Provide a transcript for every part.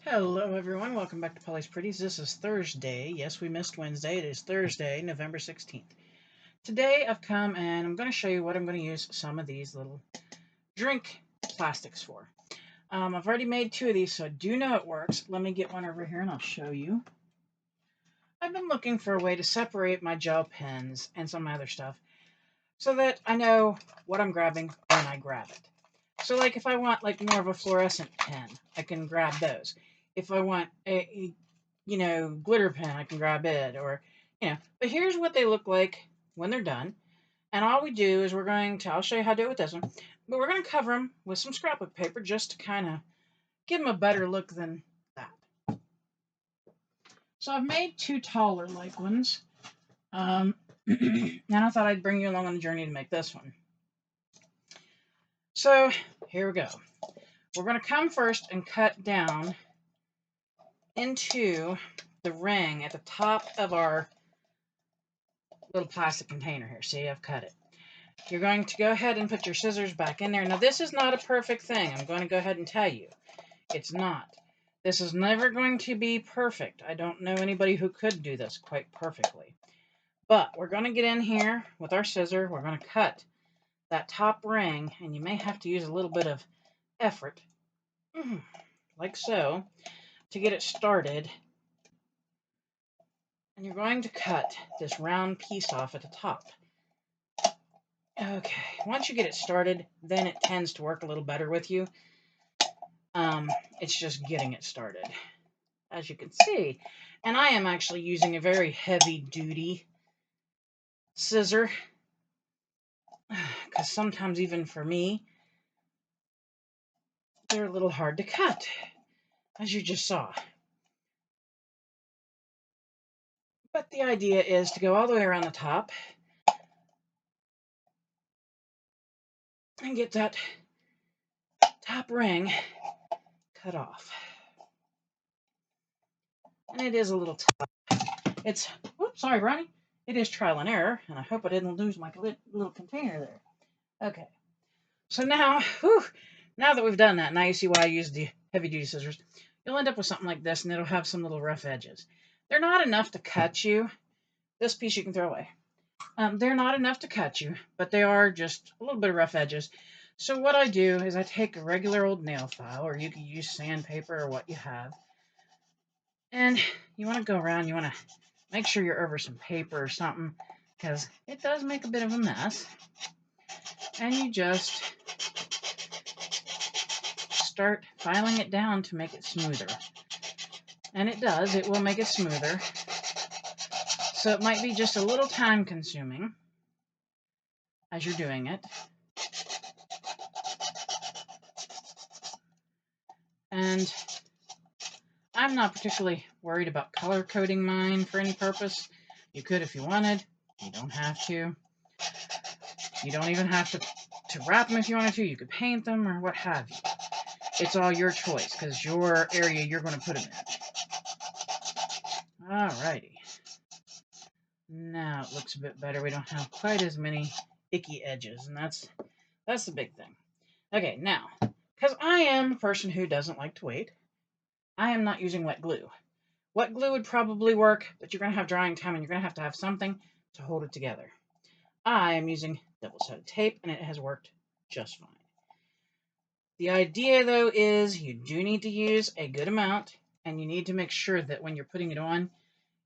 Hello everyone, welcome back to Polly's Pretties. This is Thursday. Yes, we missed Wednesday. It is Thursday, November 16th. Today I've come and I'm going to show you what I'm going to use some of these little drink plastics for. I've already made two of these, so I do know it works. Let me get one over here and I'll show you. I've been looking for a way to separate my gel pens and some of my other stuff so that I know what I'm grabbing when I grab it. So like if I want like more of a fluorescent pen, I can grab those. If I want a glitter pen, I can grab it, or, but here's what they look like when they're done. And all we do is I'll show you how to do it with this one, but we're going to cover them with some scrapbook paper just to kind of give them a better look than that. So I've made two taller like ones. And I thought I'd bring you along on the journey to make this one. So here we go. We're going to come first and cut down into the ring at the top of our little plastic container here. See, I've cut it. You're going to go ahead and put your scissors back in there. Now, this is not a perfect thing. I'm going to go ahead and tell you. It's not. This is never going to be perfect. I don't know anybody who could do this quite perfectly. But we're going to get in here with our scissor. We're going to cut that top ring, and you may have to use a little bit of effort, like so, to get it started. And you're going to cut this round piece off at the top. Okay, once you get it started, then it tends to work a little better with you. It's just getting it started, as you can see. And I am actually using a very heavy-duty scissor, because sometimes even for me, they're a little hard to cut, as you just saw. But the idea is to go all the way around the top and get that top ring cut off. And it is a little tough. It's, oops, sorry, Ronnie. It is trial and error, and I hope I didn't lose my little container there. Okay. So now, now that we've done that, now you see why I use the heavy-duty scissors. You'll end up with something like this, and it'll have some little rough edges. They're not enough to cut you. This piece you can throw away. They're not enough to cut you, but they are just a little bit of rough edges. So what I do is I take a regular old nail file, or you can use sandpaper or what you have, and you want to go around, you want to make sure you're over some paper or something, because it does make a bit of a mess. And you just start filing it down to make it smoother. And it does, it will make it smoother. So it might be just a little time consuming as you're doing it. And I'm not particularly worried about color coding mine for any purpose. You could if you wanted. You don't have to. You don't even have to wrap them if you wanted to. You could paint them or what have you. It's all your choice because your area you're going to put them in. Alrighty. Now it looks a bit better. We don't have quite as many icky edges, and that's the big thing. Okay, now, because I am a person who doesn't like to wait, I am not using wet glue. Wet glue would probably work, but you're going to have drying time, and you're going to have something to hold it together. I am using double-sided tape, and it has worked just fine. The idea, though, is you do need to use a good amount, and you need to make sure that when you're putting it on,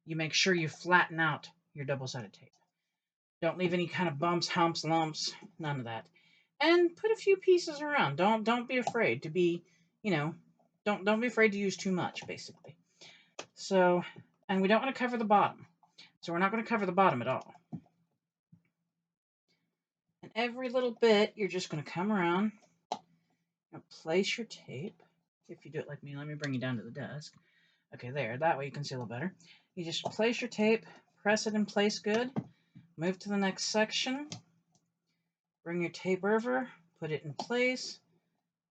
you make sure you flatten out your double-sided tape. Don't leave any kind of bumps, humps, lumps, none of that. And put a few pieces around. Don't be afraid to be, don't be afraid to use too much, basically. So, and we don't want to cover the bottom. So we're not going to cover the bottom at all. And every little bit, you're just going to come around and place your tape. If you do it like me, let me bring you down to the desk. Okay, there. That way you can see a little better. You just place your tape, press it in place good, move to the next section, bring your tape over, put it in place,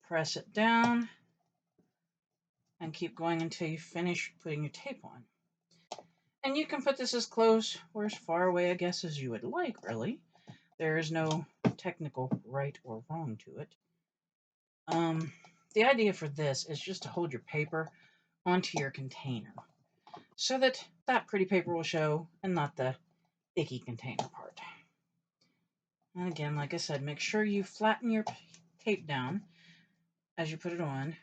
press it down, and keep going until you finish putting your tape on. And you can put this as close or as far away, I guess, as you would like, really. There is no technical right or wrong to it. The idea for this is just to hold your paper onto your container so that that pretty paper will show and not the icky container part. And again, like I said, make sure you flatten your tape down as you put it on.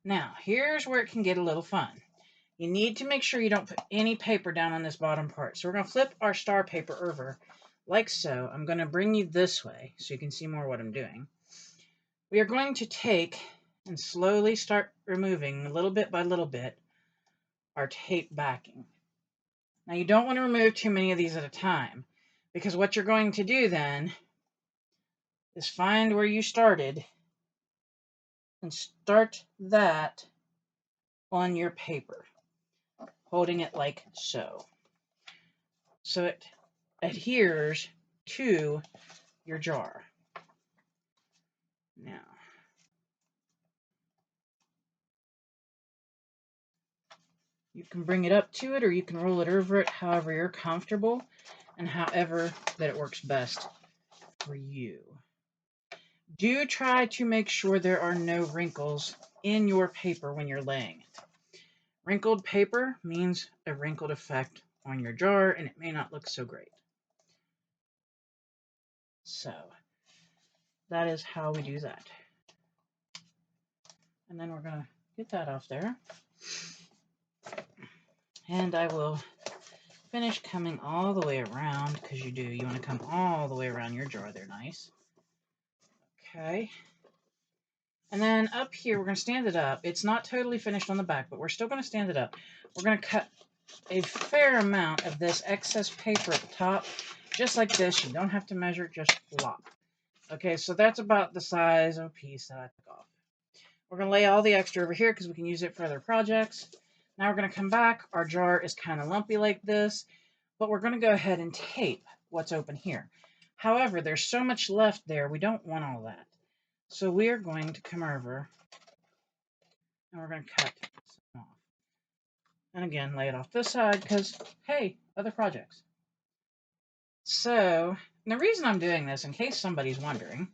Now, here's where it can get a little fun. You need to make sure you don't put any paper down on this bottom part. So we're going to flip our star paper over like so. I'm going to bring you this way so you can see more what I'm doing. We are going to take and slowly start removing, little bit by little bit, our tape backing. Now you don't want to remove too many of these at a time, because what you're going to do then is find where you started and start that on your paper, holding it like so. So it adheres to your jar. Now, you can bring it up to it or you can roll it over it, however you're comfortable and however that it works best for you. Do try to make sure there are no wrinkles in your paper when you're laying it. Wrinkled paper means a wrinkled effect on your jar and it may not look so great. So, that is how we do that. And then we're going to get that off there. And I will finish coming all the way around, because you want to come all the way around your jar there, nice. Okay. And then up here, we're going to stand it up. It's not totally finished on the back, but we're still going to stand it up. We're going to cut a fair amount of this excess paper at the top, just like this. You don't have to measure it, just plop. Okay, so that's about the size of a piece that I took off. We're going to lay all the extra over here because we can use it for other projects. Now we're going to come back. Our jar is kind of lumpy like this, but we're going to go ahead and tape what's open here. However, there's so much left there, we don't want all that. So we are going to come over and we're going to cut some off. And again, lay it off this side because, hey, other projects. So, the reason I'm doing this, in case somebody's wondering,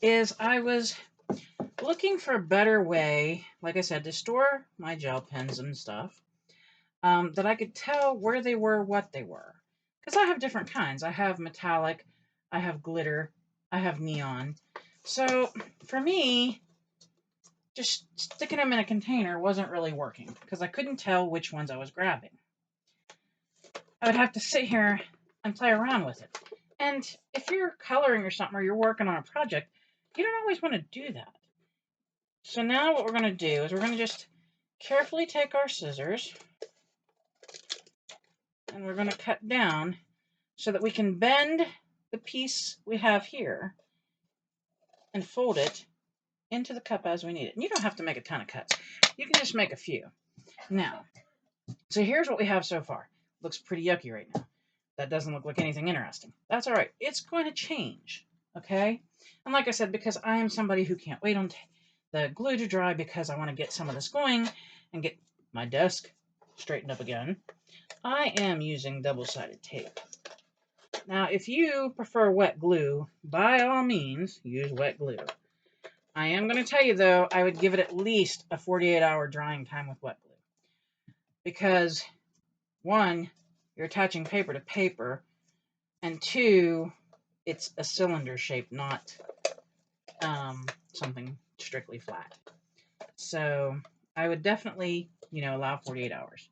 is I was looking for a better way, like I said, to store my gel pens and stuff, that I could tell where they were, what they were. Because I have different kinds. I have metallic, I have glitter, I have neon. So, for me, just sticking them in a container wasn't really working because I couldn't tell which ones I was grabbing. I would have to sit here and play around with it. And if you're coloring or something, or you're working on a project, you don't always want to do that. So now what we're going to do is we're going to just carefully take our scissors and we're going to cut down so that we can bend the piece we have here and fold it into the cup as we need it. And you don't have to make a ton of cuts. You can just make a few. Now, so here's what we have so far. Looks pretty yucky right now. That doesn't look like anything interesting. That's all right. It's going to change, okay? And like I said, because I am somebody who can't wait on the glue to dry because I want to get some of this going and get my desk straightened up again, I am using double-sided tape. Now, if you prefer wet glue, by all means, use wet glue. I am going to tell you, though, I would give it at least a 48-hour drying time with wet glue. Because, one, you're attaching paper to paper, and two, it's a cylinder shape, not something strictly flat. So I would definitely, allow 48 hours.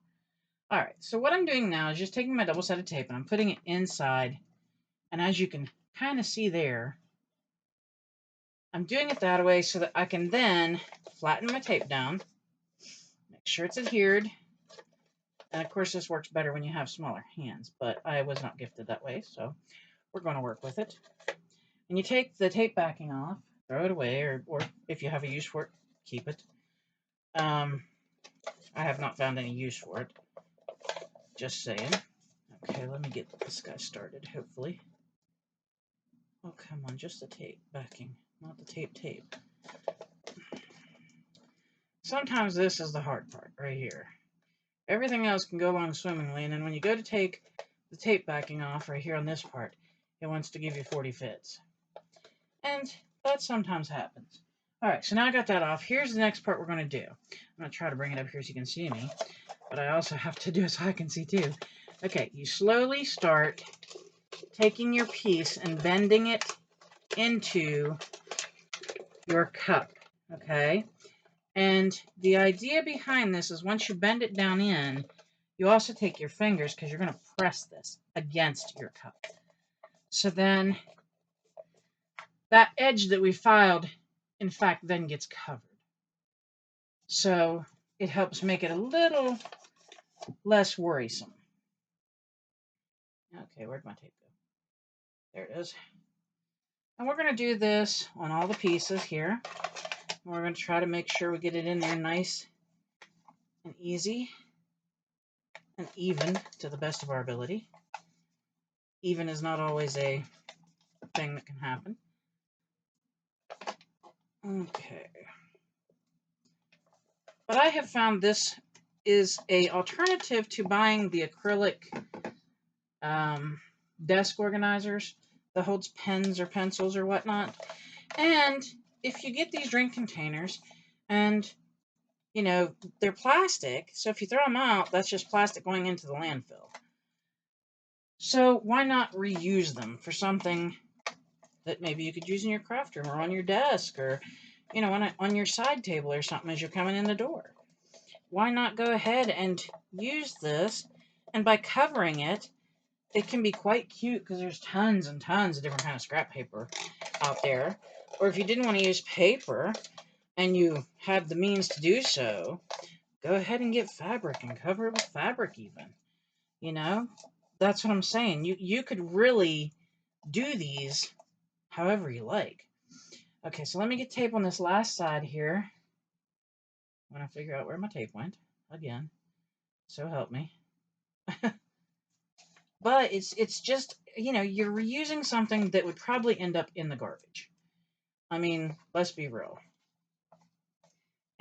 All right, so what I'm doing now is just taking my double-sided tape and I'm putting it inside. And as you can kind of see there, I'm doing it that way so that I can then flatten my tape down, make sure it's adhered. And of course, this works better when you have smaller hands, but I was not gifted that way, so we're going to work with it. And you take the tape backing off, throw it away, or if you have a use for it, keep it. I have not found any use for it. Just saying. Okay, let me get this guy started, hopefully. Oh, come on, just the tape backing, not the tape. Sometimes this is the hard part, right here. Everything else can go along swimmingly, and then when you go to take the tape backing off right here on this part, it wants to give you 40 fits. And that sometimes happens. All right, so now I got that off. Here's the next part we're going to do. I'm going to try to bring it up here so you can see me, but I also have to do it so I can see too. Okay, you slowly start taking your piece and bending it into your cup, okay? And the idea behind this is once you bend it down in, you also take your fingers, because you're going to press this against your cup. So then that edge that we filed, in fact, then gets covered. So it helps make it a little less worrisome. Okay, where'd my tape go? There it is. And we're going to do this on all the pieces here. We're going to try to make sure we get it in there nice and easy and even to the best of our ability. Even is not always a thing that can happen. Okay. But I have found this is a alternative to buying the acrylic desk organizers that holds pens or pencils or whatnot. And if you get these drink containers and, you know, they're plastic, so if you throw them out, that's just plastic going into the landfill. So why not reuse them for something that maybe you could use in your craft room or on your desk or, you know, on your side table or something as you're coming in the door? Why not go ahead and use this? And by covering it, it can be quite cute because there's tons and tons of different kind of scrap paper out there. Or if you didn't want to use paper and you have the means to do so, go ahead and get fabric and cover it with fabric even. You know, that's what I'm saying. You could really do these however you like. Okay, so let me get tape on this last side here. I'm going to figure out where my tape went again. So help me. But it's just, you know, you're reusing something that would probably end up in the garbage. I mean, let's be real.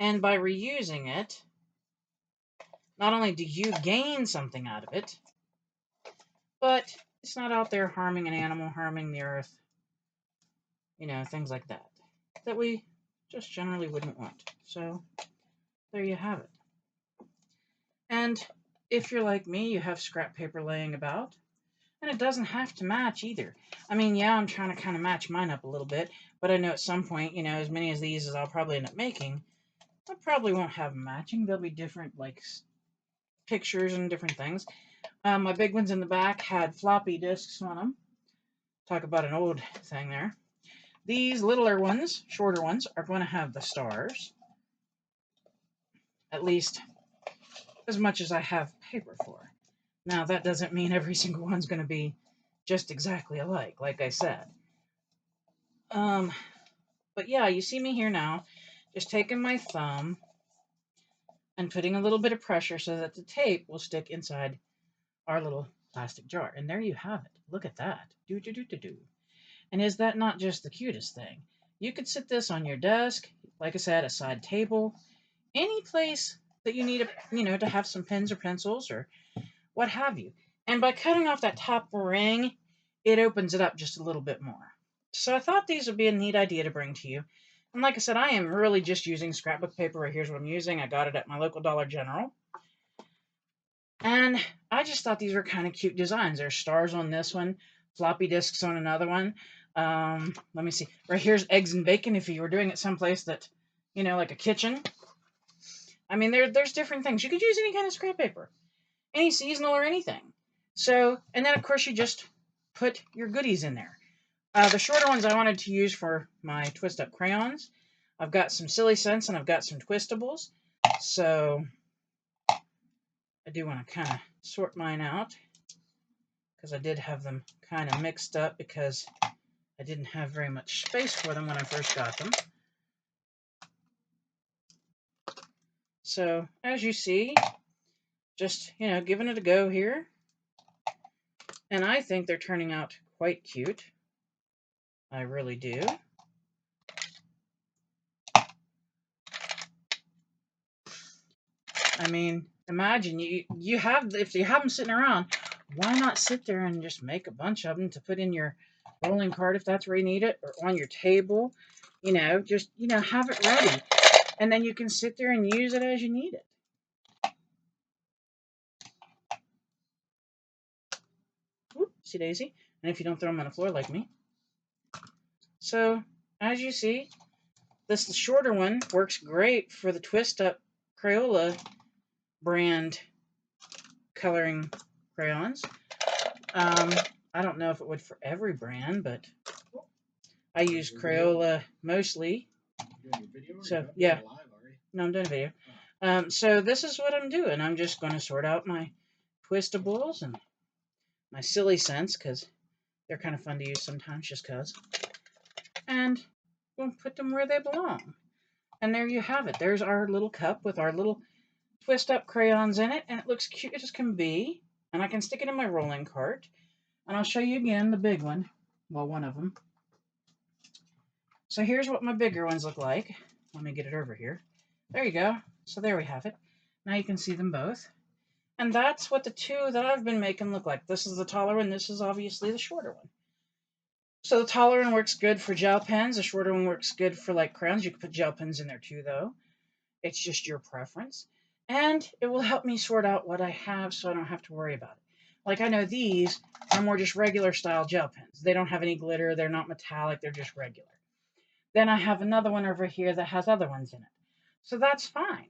And by reusing it, not only do you gain something out of it, but it's not out there harming an animal, harming the earth, you know, things like that, that we just generally wouldn't want. So there you have it. And if you're like me, you have scrap paper laying about, and it doesn't have to match either. I mean, yeah, I'm trying to kind of match mine up a little bit, but I know at some point, you know, as many of these as I'll probably end up making, I probably won't have matching. There'll be different, like, pictures and different things. My big ones in the back had floppy disks on them. Talk about an old thing there. These littler ones, shorter ones, are going to have the stars. At least as much as I have paper for. Now, that doesn't mean every single one's going to be just exactly alike, like I said. But yeah, you see me here now, just taking my thumb and putting a little bit of pressure so that the tape will stick inside our little plastic jar. And there you have it. Look at that. Do-do-do-do-do. And is that not just the cutest thing? You could sit this on your desk, like I said, a side table, any place that you need, to have some pens or pencils or what have you. And by cutting off that top ring, it opens it up just a little bit more. So I thought these would be a neat idea to bring to you. And like I said, I am really just using scrapbook paper. Right here's what I'm using. I got it at my local Dollar General. And I just thought these were kind of cute designs. There's stars on this one, floppy disks on another one. Let me see. Right here's eggs and bacon if you were doing it someplace that, like a kitchen. I mean, there's different things. You could use any kind of scrap paper, any seasonal or anything. So, and then of course you just put your goodies in there. The shorter ones I wanted to use for my twist up crayons. I've got some Silly Scents and I've got some Twistables. So I do want to kind of sort mine out because I did have them kind of mixed up because I didn't have very much space for them when I first got them. So as you see, just, giving it a go here. And I think they're turning out quite cute. I really do. I mean, imagine you have, if you have them sitting around, why not sit there and just make a bunch of them to put in your rolling cart if that's where you need it, or on your table. Just, have it ready. And then you can sit there and use it as you need it. Whoopsie daisy. And if you don't throw them on the floor like me. So, as you see, this shorter one works great for the Twist Up Crayola brand coloring crayons. I don't know if it would for every brand, but I use Crayola mostly. So, yeah. No, I'm doing a video. So this is what I'm doing. I'm just going to sort out my twistables and my silly scents, because they're kind of fun to use sometimes just because. And we'll put them where they belong. And there you have it. There's our little cup with our little twist up crayons in it, and it looks cute as can be. And I can stick it in my rolling cart. And I'll show you again the big one. Well, one of them. So here's what my bigger ones look like. Let me get it over here. There you go. So there we have it. Now you can see them both. And that's what the two that I've been making look like. This is the taller one. This is obviously the shorter one. So the taller one works good for gel pens. The shorter one works good for like crayons. You can put gel pens in there too, though. It's just your preference. And it will help me sort out what I have so I don't have to worry about it. Like, I know these are more just regular style gel pens. They don't have any glitter. They're not metallic. They're just regular. Then I have another one over here that has other ones in it. So that's fine.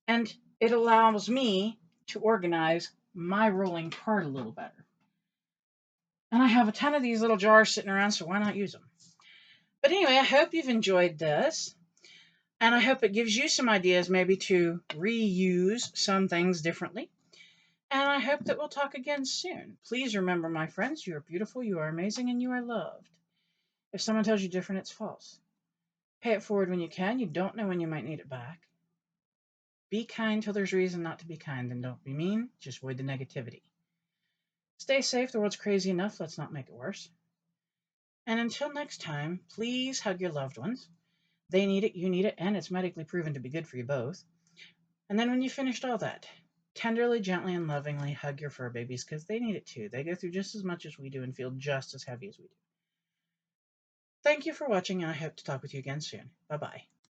And it allows me to organize my rolling cart a little better. And I have a ton of these little jars sitting around, so why not use them? But anyway, I hope you've enjoyed this. And I hope it gives you some ideas maybe to reuse some things differently. And I hope that we'll talk again soon. Please remember, my friends, you are beautiful, you are amazing, and you are loved. If someone tells you different, it's false. Pay it forward when you can. You don't know when you might need it back. Be kind till there's reason not to be kind, and don't be mean. Just avoid the negativity. Stay safe. The world's crazy enough. Let's not make it worse. And until next time, please hug your loved ones. They need it, you need it, and it's medically proven to be good for you both. And then when you've finished all that, tenderly, gently, and lovingly hug your fur babies, because they need it too. They go through just as much as we do and feel just as heavy as we do. Thank you for watching, and I hope to talk with you again soon. Bye-bye.